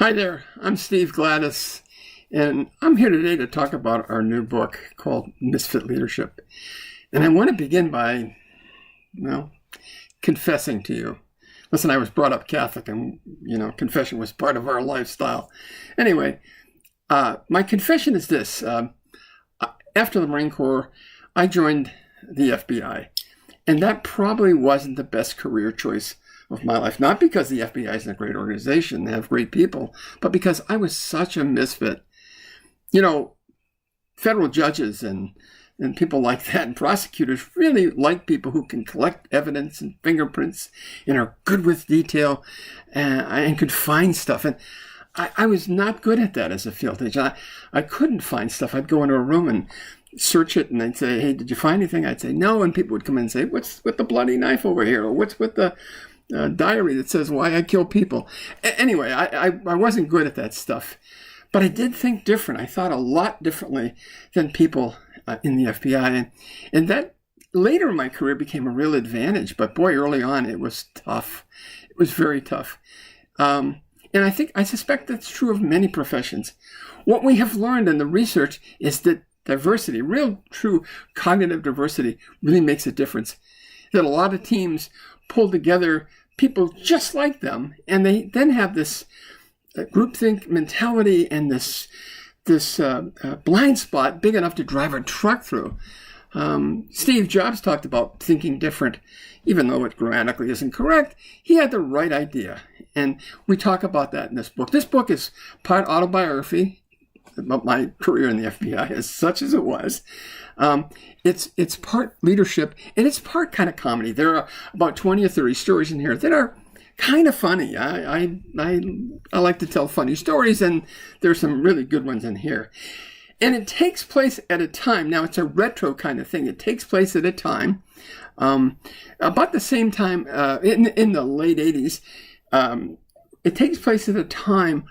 Hi there, I'm Steve Gladis, and I'm here today to talk about our new book called Misfit Leadership. And I want to begin by, confessing to you. Listen, I was brought up Catholic, and, confession was part of our lifestyle. Anyway, my confession is this. After the Marine Corps, I joined the FBI, and that probably wasn't the best career choice of my life. Not because the FBI isn't a great organization, they have great people, but because I was such a misfit. Federal judges and people like that and prosecutors really like people who can collect evidence and fingerprints and are good with detail and could find stuff. And I was not good at that as a field agent. I couldn't find stuff. I'd go into a room and search it, and they'd say, "Hey, did you find anything?" I'd say, "No," and people would come in and say, "What's with the bloody knife over here?" Or "What's with the diary that says why I kill people?" Anyway, I wasn't good at that stuff, but I did think different. I thought a lot differently than people in the FBI, and that later in my career became a real advantage. But boy, early on it was tough. It was very tough, and I suspect that's true of many professions. What we have learned in the research is that diversity, real true cognitive diversity, really makes a difference. That a lot of teams pull together people just like them, and they then have this groupthink mentality and this blind spot big enough to drive a truck through. Steve Jobs talked about thinking different, even though it grammatically isn't correct. He had the right idea, and we talk about that in this book. This book is part autobiography about my career in the FBI, as such as it was. It's part leadership, and it's part kind of comedy. There are about 20 or 30 stories in here that are kind of funny. I like to tell funny stories, and there's some really good ones in here. And it takes place at a time, now it's a retro kind of thing. It takes place at a time, about the same time, in the late 80s. It takes place at a time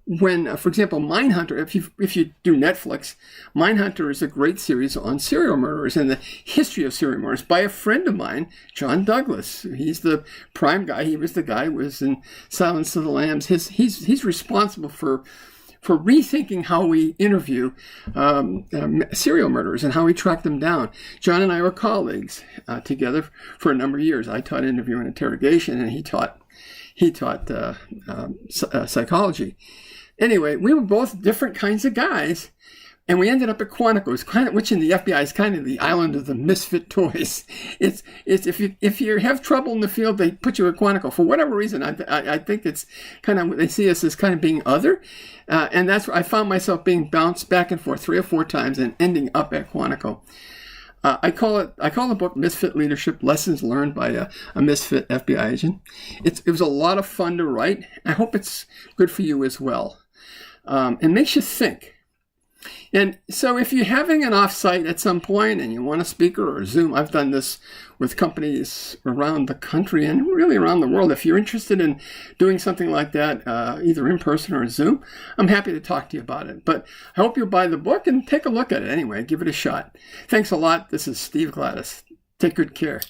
when, for example, Mindhunter, if you do Netflix, Mindhunter is a great series on serial murderers and the history of serial murders by a friend of mine, John Douglas. He's the prime guy. He was the guy who was in Silence of the Lambs. He's responsible for rethinking how we interview serial murderers and how we track them down. John and I were colleagues together for a number of years. I taught interview and interrogation, and he taught psychology. Anyway, we were both different kinds of guys, and we ended up at Quantico, which in the FBI is kind of the island of the misfit toys. It's if you have trouble in the field, they put you at Quantico for whatever reason. I think it's kind of, they see us as kind of being other, and that's where I found myself being bounced back and forth 3 or 4 times and ending up at Quantico. I call the book Misfit Leadership: Lessons Learned by a Misfit FBI Agent. It was a lot of fun to write. I hope it's good for you as well. It makes you think. And so if you're having an offsite at some point and you want a speaker or Zoom, I've done this with companies around the country and really around the world. If you're interested in doing something like that, either in person or Zoom, I'm happy to talk to you about it. But I hope you'll buy the book and take a look at it anyway. Give it a shot. Thanks a lot. This is Steve Gladis. Take good care.